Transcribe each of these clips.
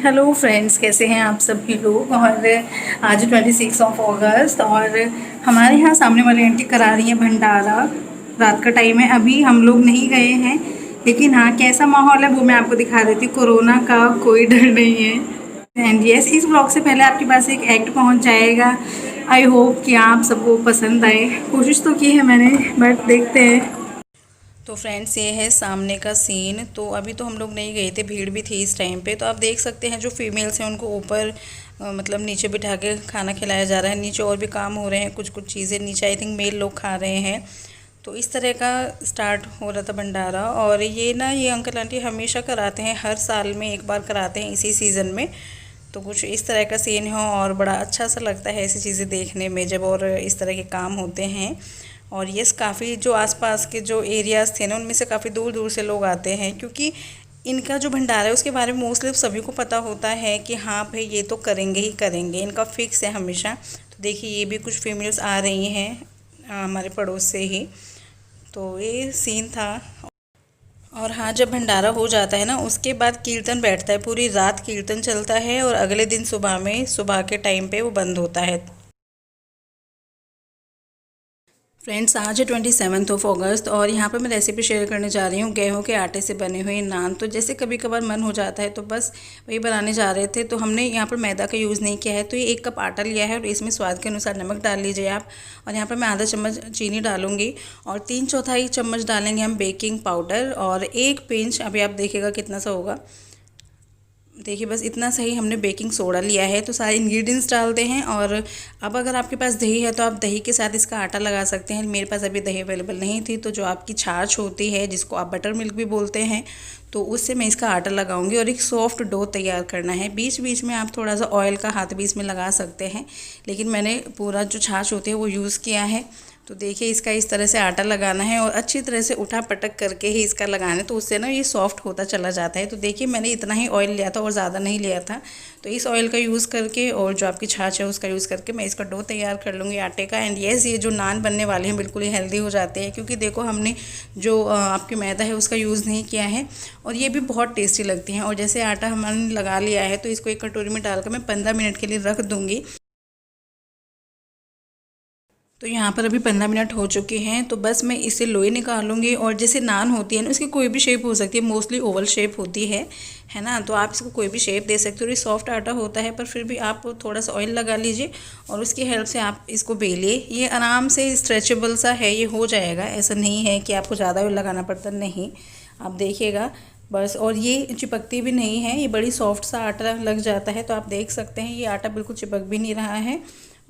Hello friends, कैसे हैं आप सभी लोग। और आज 26 अगस्त और हमारे यहाँ सामने वाली आंटी करा रही हैं भंडारा। रात का टाइम है, अभी हम लोग नहीं गए हैं, लेकिन हाँ कैसा माहौल है वो मैं आपको दिखा देती हूँ। कोरोना का कोई डर नहीं है। एंड यस, इस ब्लॉग से पहले आपके पास एक एक्ट पहुँच जाएगा। आई होप कि आप सबको पसंद आए। कोशिश तो की है मैंने, बट देखते हैं। तो फ्रेंड्स, ये है सामने का सीन। तो अभी तो हम लोग नहीं गए थे, भीड़ भी थी इस टाइम पे। तो आप देख सकते हैं जो फीमेल्स हैं उनको ऊपर मतलब नीचे बिठा के खाना खिलाया जा रहा है। नीचे और भी काम हो रहे हैं, कुछ कुछ चीज़ें नीचे आई थिंक मेल लोग खा रहे हैं। तो इस तरह का स्टार्ट हो रहा था भंडारा। और ये अंकल आंटी हमेशा कराते हैं, हर साल में एक बार कराते हैं इसी सीज़न में। तो कुछ इस तरह का सीन है और बड़ा अच्छा सा लगता है ऐसी चीज़ें देखने में जब और इस तरह के काम होते हैं। और यस, काफ़ी जो आसपास के जो एरियाज़ थे ना उनमें से काफ़ी दूर दूर से लोग आते हैं, क्योंकि इनका जो भंडारा है उसके बारे में मोस्टली सभी को पता होता है कि हाँ भाई ये तो करेंगे ही करेंगे, इनका फिक्स है हमेशा। तो देखिए ये भी कुछ फीमेल्स आ रही हैं हमारे पड़ोस से ही। तो ये सीन था। और हाँ, जब भंडारा हो जाता है ना उसके बाद कीर्तन बैठता है, पूरी रात कीर्तन चलता है और अगले दिन सुबह के टाइम पे वो बंद होता है। फ्रेंड्स, आज है 27 अगस्त और यहाँ पर मैं रेसिपी शेयर करने जा रही हूँ गेहूं के आटे से बने हुए नान। तो जैसे कभी कभार मन हो जाता है तो बस वही बनाने जा रहे थे। तो हमने यहाँ पर मैदा का यूज़ नहीं किया है। तो ये 1 कप आटा लिया है और इसमें स्वाद के अनुसार नमक डाल लीजिए आप। और यहाँ पर मैं आधा चम्मच चीनी डालूंगी और 3/4 चम्मच डालेंगे हम बेकिंग पाउडर और 1 पिंच, अभी आप देखिएगा कितना सा होगा। देखिए बस इतना सही हमने बेकिंग सोडा लिया है। तो सारे इंग्रेडिएंट्स डालते हैं। और अब अगर आपके पास दही है तो आप दही के साथ इसका आटा लगा सकते हैं। मेरे पास अभी दही अवेलेबल नहीं थी, तो जो आपकी छाछ होती है जिसको आप बटर मिल्क भी बोलते हैं, तो उससे मैं इसका आटा लगाऊंगी और एक सॉफ्ट डो तैयार करना है। बीच बीच में आप थोड़ा सा ऑयल का हाथ भी इसमें लगा सकते हैं, लेकिन मैंने पूरा जो छाछ होती है वो यूज़ किया है। तो देखिए इसका इस तरह से आटा लगाना है और अच्छी तरह से उठा पटक करके ही इसका लगाना है, तो उससे ना ये सॉफ्ट होता चला जाता है। तो देखिए मैंने इतना ही ऑयल लिया था और ज़्यादा नहीं लिया था। तो इस ऑयल का यूज़ करके और जो आपकी छाछ है उसका यूज़ करके मैं इसका डो तैयार कर लूँगी आटे का। एंड येस, ये जो नान बनने वाले हैं बिल्कुल ही हेल्दी हो जाते हैं, क्योंकि देखो हमने जो आपकी मैदा है उसका यूज़ नहीं किया है और ये भी बहुत टेस्टी लगती हैं। और जैसे आटा हमने लगा लिया है तो इसको एक कटोरी में डालकर मैं 15 मिनट के लिए रख दूँगी। तो यहाँ पर अभी 15 मिनट हो चुके हैं। तो बस मैं इसे लोई निकालूंगी और जैसे नान होती है ना उसकी कोई भी शेप हो सकती है, मोस्टली ओवल शेप होती है ना। तो आप इसको कोई भी शेप दे सकते हो। ये सॉफ्ट आटा होता है पर फिर भी आप थोड़ा सा ऑयल लगा लीजिए और उसकी हेल्प से आप इसको बेलिए। ये आराम से स्ट्रेचेबल सा है, ये हो जाएगा। ऐसा नहीं है कि आपको ज़्यादा ऑयल लगाना पड़ता, नहीं, आप देखिएगा बस। और ये चिपकती भी नहीं है, ये बड़ी सॉफ्ट सा आटा लग जाता है। तो आप देख सकते हैं ये आटा बिल्कुल चिपक भी नहीं रहा है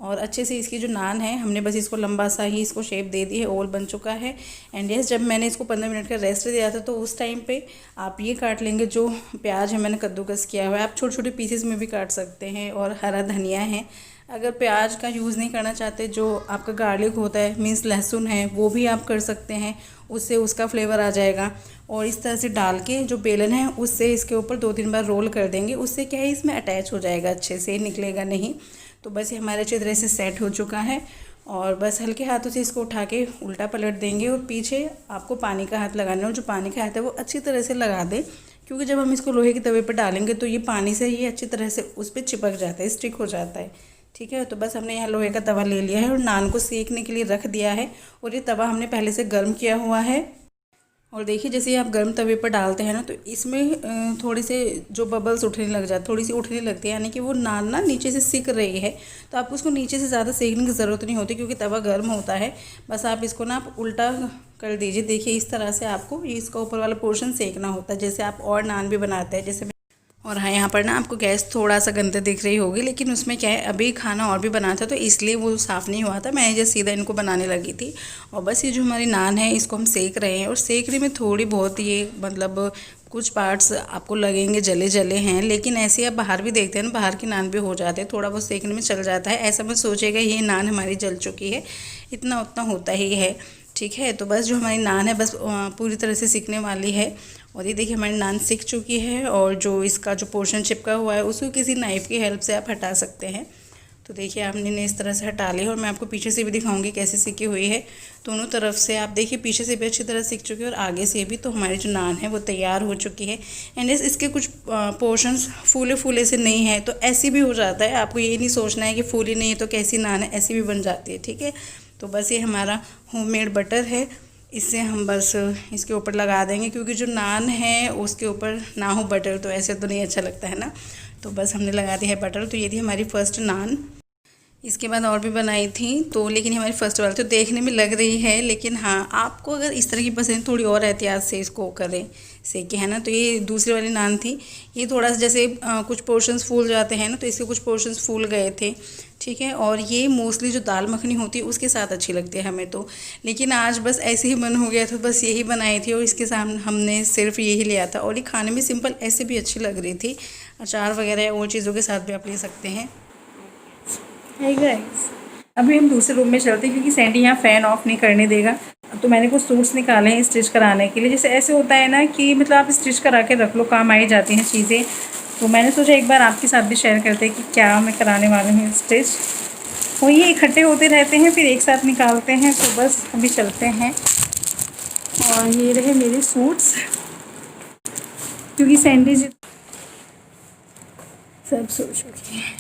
और अच्छे से इसकी जो नान है हमने बस इसको लंबा सा ही इसको शेप दे दी है, ओवल बन चुका है। एंड यस, जब मैंने इसको 15 मिनट का रेस्ट दिया था तो उस टाइम पे आप ये काट लेंगे, जो प्याज है मैंने कद्दूकस किया हुआ है, आप छोटे छोटे पीसेस में भी काट सकते हैं। और हरा धनिया है, अगर प्याज का यूज़ नहीं करना चाहते, जो आपका गार्लिक होता है मीन्स लहसुन है, वो भी आप कर सकते हैं, उससे उसका फ्लेवर आ जाएगा। और इस तरह से डाल के जो बेलन है उससे इसके ऊपर 2-3 बार रोल कर देंगे, उससे क्या है इसमें अटैच हो जाएगा, अच्छे से निकलेगा नहीं। तो बस ये हमारे अच्छी तरह से सेट हो चुका है और बस हल्के हाथों से इसको उठा के उल्टा पलट देंगे। और पीछे आपको पानी का हाथ लगाना है और जो पानी का हाथ है वो अच्छी तरह से लगा दें, क्योंकि जब हम इसको लोहे के तवे पर डालेंगे तो ये पानी से ही अच्छी तरह से उस पर चिपक जाता है, स्टिक हो जाता है। ठीक है, तो बस हमने यहाँ लोहे का तवा ले लिया है और नान को सेकने के लिए रख दिया है। और ये तवा हमने पहले से गर्म किया हुआ है। और देखिए जैसे आप गर्म तवे पर डालते हैं ना तो इसमें थोड़ी से जो बबल्स उठने लग जाते, थोड़ी सी उठने लगती है, यानी कि वो नान ना नीचे से सिक रही है। तो आपको उसको नीचे से ज़्यादा सेकने की ज़रूरत नहीं होती, क्योंकि तवा गर्म होता है। बस आप इसको ना आप उल्टा कर दीजिए। देखिए इस तरह से आपको इसका ऊपर वाला पोर्शन सेकना होता है, जैसे आप और नान भी बनाते हैं जैसे। और हाँ, यहाँ पर ना आपको गैस थोड़ा सा गंदा दिख रही होगी, लेकिन उसमें क्या है अभी खाना और भी बना था तो इसलिए वो साफ़ नहीं हुआ था। मैं जैसे सीधा इनको बनाने लगी थी। और बस ये जो हमारी नान है इसको हम सेक रहे हैं और सेकने में थोड़ी बहुत ये मतलब कुछ पार्ट्स आपको लगेंगे जले जले हैं, लेकिन ऐसे आप बाहर भी देखते हैं ना, बाहर की नान भी हो जाते हैं, थोड़ा बहुत सेकने में चल जाता है। ऐसा मत सोचेगा ये नान हमारी जल चुकी है, इतना उतना होता ही है। ठीक है, तो बस जो हमारी नान है बस पूरी तरह से सिकने वाली है। और ये देखिए हमारी नान सिक चुकी है और जो इसका जो पोर्शन चिपका हुआ है उसको किसी नाइफ़ की हेल्प से आप हटा सकते हैं। तो देखिए आपने इस तरह से हटा लिया और मैं आपको पीछे से भी दिखाऊंगी कैसे सिकी हुई है। दोनों तरफ से आप देखिए पीछे से भी अच्छी तरह सिक चुकी है और आगे से भी। तो हमारी जो नान है वो तैयार हो चुकी है। एंड इसके कुछ पोर्शंस फूले फूले से नहीं है, तो ऐसी भी हो जाता है। आपको ये नहीं सोचना है कि फूली नहीं है तो कैसी नान है, ऐसी भी बन जाती है। ठीक है, तो बस ये हमारा होममेड बटर है, इससे हम बस इसके ऊपर लगा देंगे, क्योंकि जो नान है उसके ऊपर ना हो बटर तो ऐसे तो नहीं अच्छा लगता है ना। तो बस हमने लगा दिया है बटर। तो ये थी हमारी फर्स्ट नान। इसके बाद और भी बनाई थी तो, लेकिन हमारी फर्स्ट वाली तो देखने में लग रही है, लेकिन हाँ आपको अगर इस तरह की पसंद थोड़ी और एहतियात से इसको करें सेके, है ना। तो ये दूसरी वाली नान थी, ये थोड़ा सा जैसे कुछ पोर्शंस फूल जाते हैं ना, तो इसके कुछ पोर्शंस फूल गए थे। ठीक है, और ये मोस्टली जो दाल मखनी होती है उसके साथ अच्छी लगती है हमें तो। लेकिन आज बस ऐसे ही मन हो गया था, बस यही बनाई थी और इसके सामने हमने सिर्फ यही लिया था। और ये खाने में सिंपल ऐसे भी अच्छी लग रही थी, अचार वगैरह या और चीज़ों के साथ भी आप ले सकते हैं। हाय गाइस, अभी हम दूसरे रूम में चलते हैं क्योंकि सैंडी यहाँ फ़ैन ऑफ नहीं करने देगा। तो मैंने कुछ सूट्स निकाले हैं स्टिच कराने के लिए। जैसे ऐसे होता है ना कि मतलब आप स्टिच करा के रख लो, काम आई जाती हैं चीज़ें। तो मैंने सोचा एक बार आपके साथ भी शेयर करते हैं कि क्या मैं कराने वाली हूँ स्टिच। वो ये इकट्ठे होते रहते हैं फिर एक साथ निकालते हैं। तो बस अभी चलते हैं। और ये रहे मेरे सूट्स, क्योंकि सैंडी सब सो चुकी है।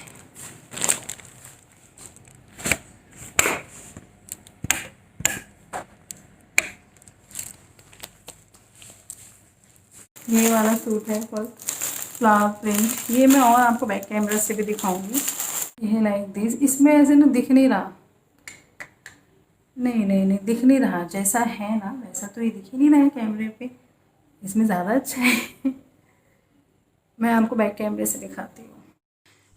ये वाला सूट है फुल फ्लावर प्रिंट, ये मैं और आपको बैक कैमरा से भी दिखाऊंगी। ये है लाइक दिस। इसमें ऐसे ना दिख नहीं रहा, नहीं दिख नहीं रहा, जैसा है ना वैसा तो ये दिख ही नहीं रहा है कैमरे पे। इसमें ज़्यादा अच्छा है मैं आपको बैक कैमरे से दिखाती हूँ।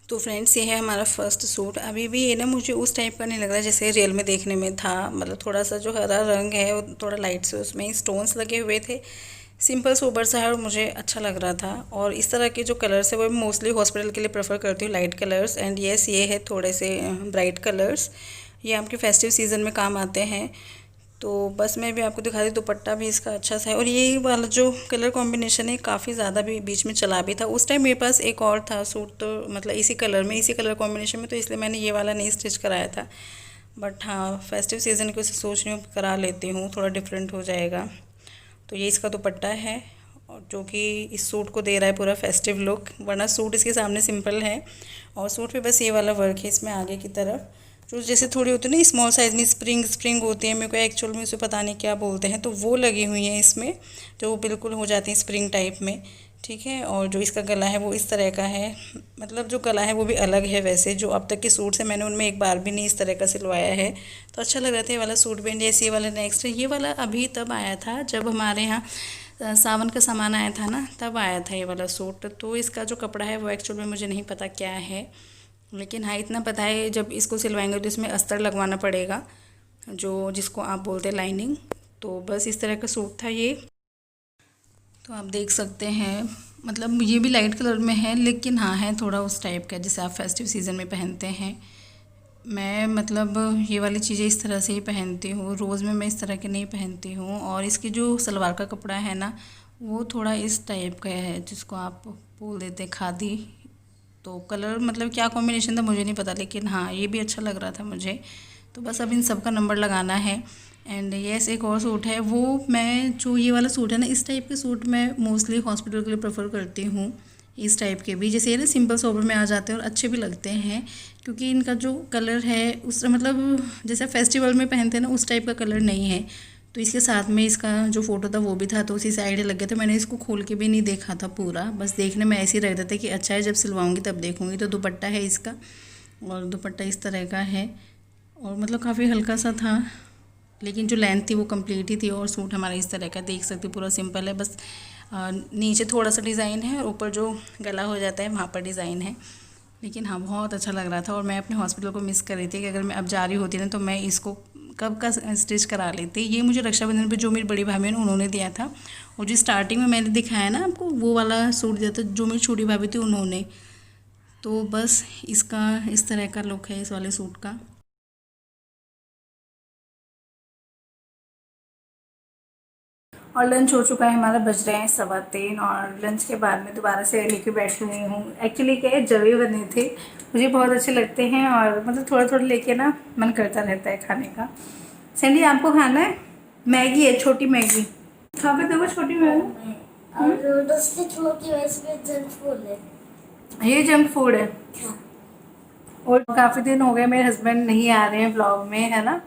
तो फ्रेंड्स ये है हमारा फर्स्ट सूट। अभी भी ये ना मुझे उस टाइप का नहीं लग रहा जैसे रियल में देखने में था। मतलब थोड़ा सा जो हरा रंग है वो थोड़ा लाइट से उसमें स्टोन्स लगे हुए थे, सिंपल सोबर सा है और मुझे अच्छा लग रहा था। और इस तरह के जो कलर्स है वो मोस्टली हॉस्पिटल के लिए प्रेफर करती हूँ, लाइट कलर्स। एंड येस ये है थोड़े से ब्राइट कलर्स, ये आपके फेस्टिव सीज़न में काम आते हैं। तो बस मैं भी आपको दिखा दी, दुपट्टा भी इसका अच्छा सा है। और ये वाला जो कलर कॉम्बिनेशन है काफ़ी ज़्यादा भी बीच में चला भी था। उस टाइम मेरे पास एक और था सूट, तो मतलब इसी कलर में, इसी कलर कॉम्बिनेशन में, तो इसलिए मैंने ये वाला नहीं स्टिच कराया था। बट हाँ फेस्टिव सीज़न की उसे सोच रही हूँ करा लेती हूँ, थोड़ा डिफरेंट हो जाएगा। तो ये इसका दुपट्टा है और जो कि इस सूट को दे रहा है पूरा फेस्टिव लुक, वरना सूट इसके सामने सिंपल है। और सूट पे बस ये वाला वर्क है इसमें आगे की तरफ, जो जैसे थोड़ी होती है ना स्मॉल साइज़ में स्प्रिंग होती है, मेरे को एक्चुअल में उसे पता नहीं क्या बोलते हैं, तो वो लगी हुई हैं इसमें, जो बिल्कुल हो जाती हैं स्प्रिंग टाइप में। ठीक है, और जो इसका गला है वो इस तरह का है। मतलब जो गला है वो भी अलग है, वैसे जो अब तक के सूट से मैंने उनमें एक बार भी नहीं इस तरह का सिलवाया है। तो अच्छा लग रहा था ये वाला सूट भी। जैसे ये वाला नेक्स्ट है, ये वाला अभी तब आया था जब हमारे यहाँ सावन का सामान आया था ना, तब आया था ये वाला सूट। तो इसका जो कपड़ा है वो एक्चुअल में मुझे नहीं पता क्या है, लेकिन हाँ इतना पता है जब इसको सिलवाएंगे तो इसमें अस्तर लगवाना पड़ेगा, जो जिसको आप बोलते हैं लाइनिंग। तो बस इस तरह का सूट था ये। तो आप देख सकते हैं, मतलब ये भी लाइट कलर में है, लेकिन हाँ है थोड़ा उस टाइप का जैसे आप फेस्टिव सीज़न में पहनते हैं। मैं मतलब ये वाली चीज़ें इस तरह से ही पहनती हूँ, रोज़ में मैं इस तरह के नहीं पहनती हूँ। और इसकी जो सलवार का कपड़ा है ना वो थोड़ा इस टाइप का है, जिसको आप बोल देते हैं खादी। तो कलर मतलब क्या कॉम्बिनेशन था मुझे नहीं पता, लेकिन हाँ ये भी अच्छा लग रहा था मुझे। तो बस अब इन सब का नंबर लगाना है। एंड येस एक और सूट है, वो मैं जो ये वाला सूट है ना, इस टाइप के सूट मैं मोस्टली हॉस्पिटल के लिए प्रेफर करती हूँ। इस टाइप के भी जैसे ये ना सिंपल सोबर में आ जाते हैं और अच्छे भी लगते हैं, क्योंकि इनका जो कलर है उस मतलब जैसे फेस्टिवल में पहनते हैं ना उस टाइप का कलर नहीं है। तो इसके साथ में इसका जो फ़ोटो था वो भी था, तो उसी से आइडिया लग गया था। मैंने इसको खोल के भी नहीं देखा था पूरा, बस देखने में ऐसे ही रह रहा था कि अच्छा है, जब सिलवाऊंगी तब देखूंगी। तो दुपट्टा है इसका, और दुपट्टा इस तरह का है, और मतलब काफ़ी हल्का सा था, लेकिन जो लेंथ थी वो कंप्लीट ही थी। और सूट हमारा इस तरह का देख सकते पूरा सिंपल है, बस नीचे थोड़ा सा डिज़ाइन है और ऊपर जो गला हो जाता है वहाँ पर डिज़ाइन है। लेकिन हाँ बहुत अच्छा लग रहा था, और मैं अपने हॉस्पिटल को मिस कर रही थी कि अगर मैं अब जा रही होती ना तो मैं इसको कब का स्टिच करा लेती। ये मुझे रक्षाबंधन पे जो मेरी बड़ी भाभी है उन्होंने दिया था, और जो स्टार्टिंग में मैंने दिखाया ना आपको वो वाला सूट दिया था जो मेरी छोटी भाभी थी उन्होंने। तो बस इसका इस तरह का लुक है इस वाले सूट का। और लंच हो चुका है हमारा, बज रहे हैं 3:15 और लंच के बाद में दोबारा से लेके बैठी हुई हूँ। एक्चुअली क्या है, जवे बने थे, मुझे बहुत अच्छे लगते हैं और मतलब थोड़ा थोड़ा लेके ना मन करता रहता है खाने का। सैंडी आपको खाना है? मैगी है, छोटी मैगी खा के देखो, छोटी मैगी। और दूसरी छोटी वैसे जंक फूड है, ये जंक फूड है। हाँ। और काफ़ी दिन हो गए मेरे हस्बैंड नहीं आ रहे हैं ब्लॉग में, है ना,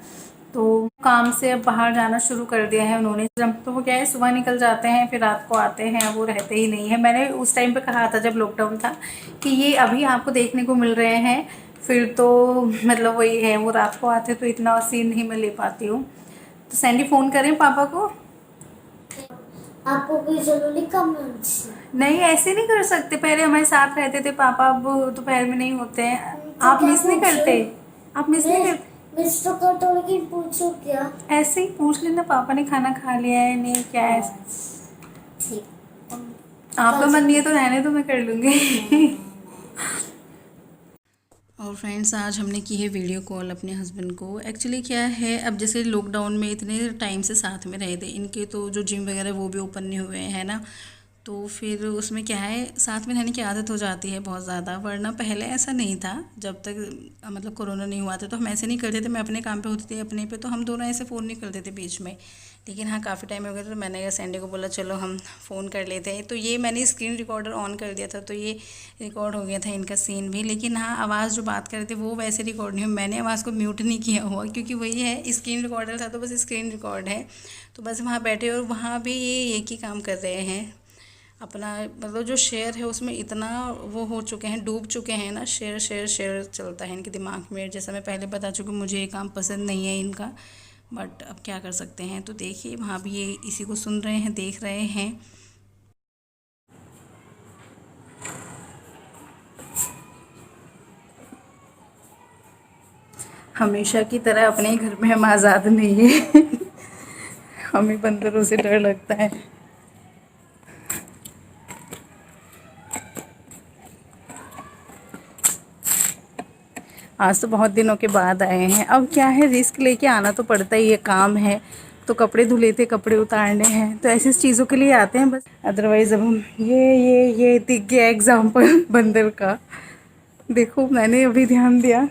तो काम से अब बाहर जाना शुरू कर दिया है उन्होंने। जब तो वो क्या है, सुबह निकल जाते हैं फिर रात को आते हैं, वो रहते ही नहीं है। मैंने उस टाइम पे कहा था जब लॉकडाउन था कि ये अभी आपको देखने को मिल रहे हैं, फिर तो मतलब वही है, वो रात को आते तो इतना सीन नहीं मैं ले पाती हूँ। तो सैंडी फ़ोन करें पापा को? आपको कोई जरूरी काम नहीं, ऐसे नहीं कर सकते, पहले हमारे साथ रहते थे पापा, अब दोपहर में नहीं होते हैं। आप मिस नहीं करते? आप मिस नहीं करते? मिस तो करता हूँ, लेकिन पूछो क्या? ऐसे ही पूछ लेना पापा ने खाना खा लिया है नहीं, क्या है। ठीक, आपका मन नहीं है तो रहने दो, मैं कर लूँगी। और फ्रेंड्स, आज हमने की है वीडियो कॉल अपने हस्बैंड को। एक्चुअली क्या है, अब जैसे लॉकडाउन में इतने टाइम से साथ में रहे थे, इनके तो जो जिम वगैरह वो भी ओपन नहीं हुए हैं ना, तो फिर उसमें क्या है, साथ में रहने की आदत हो जाती है बहुत ज़्यादा। वरना पहले ऐसा नहीं था, जब तक मतलब कोरोना नहीं हुआ था तो हम ऐसे नहीं करते थे। मैं अपने काम पे होती थी अपने पे, तो हम दोनों ऐसे फ़ोन नहीं करते थे बीच में। लेकिन हाँ, काफ़ी टाइम हो गया तो मैंने सैंडी को बोला चलो हम फ़ोन कर लेते हैं। तो ये मैंने स्क्रीन रिकॉर्डर ऑन कर दिया था, तो ये रिकॉर्ड हो गया था इनका सीन भी। लेकिन हाँ, आवाज़ जो बात कर रहे थे वो वैसे रिकॉर्ड नहीं हुई, मैंने आवाज़ को म्यूट नहीं किया हुआ, क्योंकि वही है, स्क्रीन रिकॉर्डर था तो बस स्क्रीन रिकॉर्ड है। तो बस वहाँ बैठे और वहाँ भी ये एक ही काम कर रहे हैं अपना, मतलब जो शेयर है उसमें इतना वो हो चुके हैं, डूब चुके हैं ना, शेयर शेयर शेयर चलता है इनके दिमाग में। जैसा मैं पहले बता चुकी हूँ, मुझे ये काम पसंद नहीं है इनका, बट अब क्या कर सकते हैं। तो देखिए, वहाँ भी ये इसी को सुन रहे हैं, देख रहे हैं। हमेशा की तरह अपने घर में हम आज़ाद नहीं है। हमें बंदरों से डर लगता है। आज तो बहुत दिनों के बाद आए हैं। अब क्या है, रिस्क लेके आना तो पड़ता ही है, काम है तो कपड़े धुले थे, कपड़े उतारने हैं, तो ऐसी चीज़ों के लिए आते हैं बस। अदरवाइज़ अब हम ये दिख गया एग्जाम्पल बंदर का। देखो, मैंने अभी ध्यान दिया,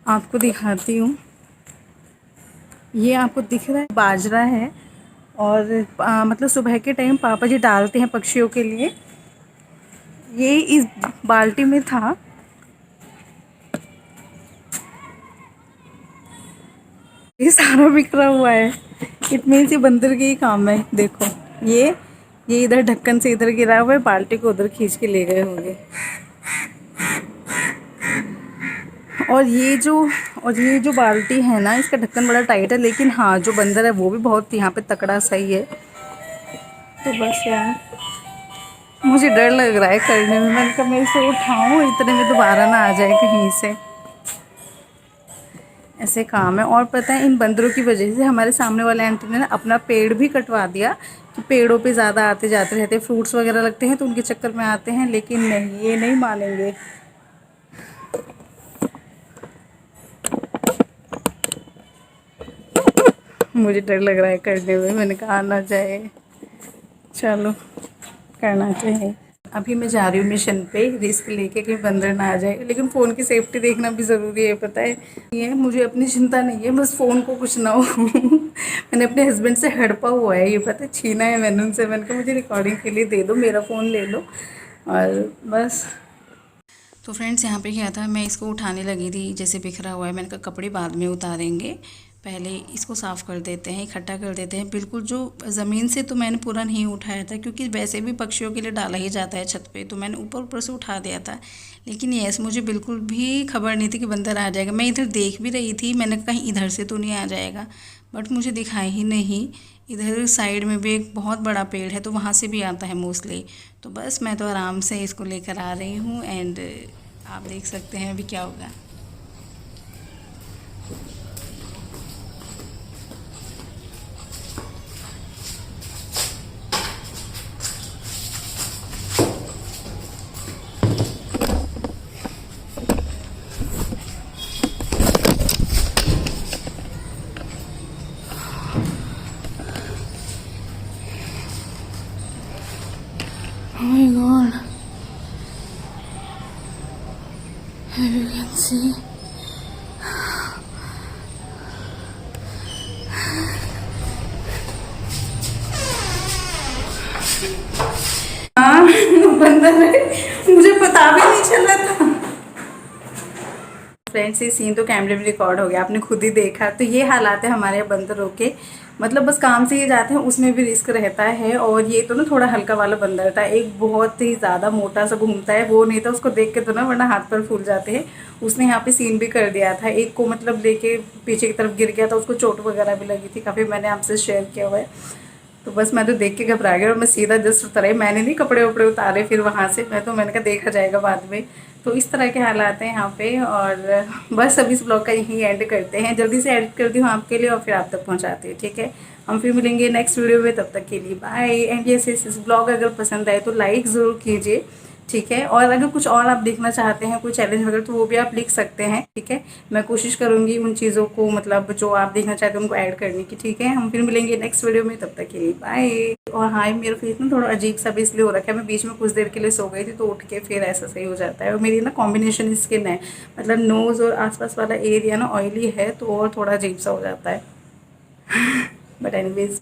आपको दिखाती हूँ। ये आपको दिख रहा है, बाजरा है और मतलब सुबह के टाइम पापा जी डालते हैं पक्षियों के लिए। ये इस बाल्टी में था, ये सारा बिखरा हुआ है। इट मीन्स ये बंदर के ही काम है। देखो, ये इधर ढक्कन से इधर गिरा हुआ है, बाल्टी को उधर खींच के ले गए होंगे। और ये जो बाल्टी है ना, इसका ढक्कन बड़ा टाइट है, लेकिन हाँ, जो बंदर है वो भी बहुत यहाँ पे तकड़ा सही है। तो बस यार, मुझे डर लग रहा है करने में। मैंने कहा मैं इसे उठाऊँ, इतने में दोबारा ना आ जाए कहीं से। ऐसे काम है। और पता है, इन बंदरों की वजह से हमारे सामने वाले आंटी ने ना अपना पेड़ भी कटवा दिया, कि पेड़ों पे ज़्यादा आते जाते रहते हैं, फ्रूट्स वगैरह लगते हैं तो उनके चक्कर में आते हैं। लेकिन नहीं, ये नहीं मानेंगे। मुझे डर लग रहा है करने में। मैंने कहा ना जाए, चलो करना चाहिए। अभी मैं जा रही हूँ मिशन पे, रिस्क लेके कि बंदर ना आ जाए, लेकिन फ़ोन की सेफ्टी देखना भी ज़रूरी है, पता है। ये मुझे अपनी चिंता नहीं है, बस फ़ोन को कुछ ना हो। मैंने अपने हस्बैंड से हड़पा हुआ है, ये पता है, छीना है मैंने उनसे। मैंने कहा मुझे रिकॉर्डिंग के लिए दे दो, मेरा फ़ोन ले लो, और बस। तो फ्रेंड्स, यहाँ पे क्या था, मैं इसको उठाने लगी थी, जैसे बिखरा हुआ है, मैंने कहा कपड़े बाद में उतारेंगे, पहले इसको साफ़ कर देते हैं, इकट्ठा कर देते हैं। बिल्कुल जो ज़मीन से तो मैंने पूरा नहीं उठाया था, क्योंकि वैसे भी पक्षियों के लिए डाला ही जाता है छत पे, तो मैंने ऊपर ऊपर से उठा दिया था। लेकिन यस, मुझे बिल्कुल भी खबर नहीं थी कि बंदर आ जाएगा। मैं इधर देख भी रही थी, मैंने कहीं इधर से तो नहीं आ जाएगा, बट मुझे दिखाई ही नहीं। इधर साइड में भी एक बहुत बड़ा पेड़ है, तो वहाँ से भी आता है मोस्टली। तो बस मैं तो आराम से इसको लेकर आ रही हूँ, एंड आप देख सकते हैं अभी क्या होगा। Here you can see. हाँ बंदर है, मुझे पता भी नहीं चला था। फ्रेंड्स ये सीन तो कैमरे में रिकॉर्ड हो गया, आपने खुद ही देखा। तो ये हालात है हमारे यहाँ बंदरों के, मतलब बस काम से ही जाते हैं उसमें भी रिस्क रहता है। और ये तो ना थोड़ा हल्का वाला बंदर था, एक बहुत ही ज़्यादा मोटा सा घूमता है वो नहीं था, उसको देख के तो ना वरना हाथ पर फूल जाते हैं। उसने यहाँ पे सीन भी कर दिया था, एक को मतलब लेके पीछे की तरफ गिर गया था, उसको चोट वगैरह भी लगी थी काफ़ी, मैंने आपसे शेयर किया हुआ है। तो बस मैं तो देख के घबरा गया और मैं सीधा जस्ट उतर आई, मैंने नहीं कपड़े वपड़े उतारे फिर वहाँ से, मैंने कहा देखा जाएगा बाद में। तो इस तरह के हालात हैं यहाँ पे। और बस अब इस ब्लॉग का यहीं एंड करते हैं, जल्दी से एडिट करती हूँ आपके लिए और फिर आप तक पहुँचाती हूँ, ठीक है। हम फिर मिलेंगे नेक्स्ट वीडियो में, तब तक के लिए बाय। एंड ये इस ब्लॉग अगर पसंद आए तो लाइक ज़रूर कीजिए, ठीक है। और अगर कुछ और आप देखना चाहते हैं कोई चैलेंज वगैरह तो वो भी आप लिख सकते हैं, ठीक है। मैं कोशिश करूँगी उन चीज़ों को मतलब जो आप देखना चाहते हैं उनको ऐड करने की, ठीक है। हम फिर मिलेंगे नेक्स्ट वीडियो में, तब तक के लिए बाय। और हाँ मेरा फेस ना थोड़ा अजीब सा भी इसलिए हो रखा है, मैं बीच में कुछ देर के लिए सो गई थी तो उठ के फिर ऐसा सही हो जाता है। और मेरी ना कॉम्बिनेशन स्किन है, मतलब नोज़ और आसपास वाला एरिया ना ऑयली है तो और थोड़ा अजीब सा हो जाता है बट एनीवेज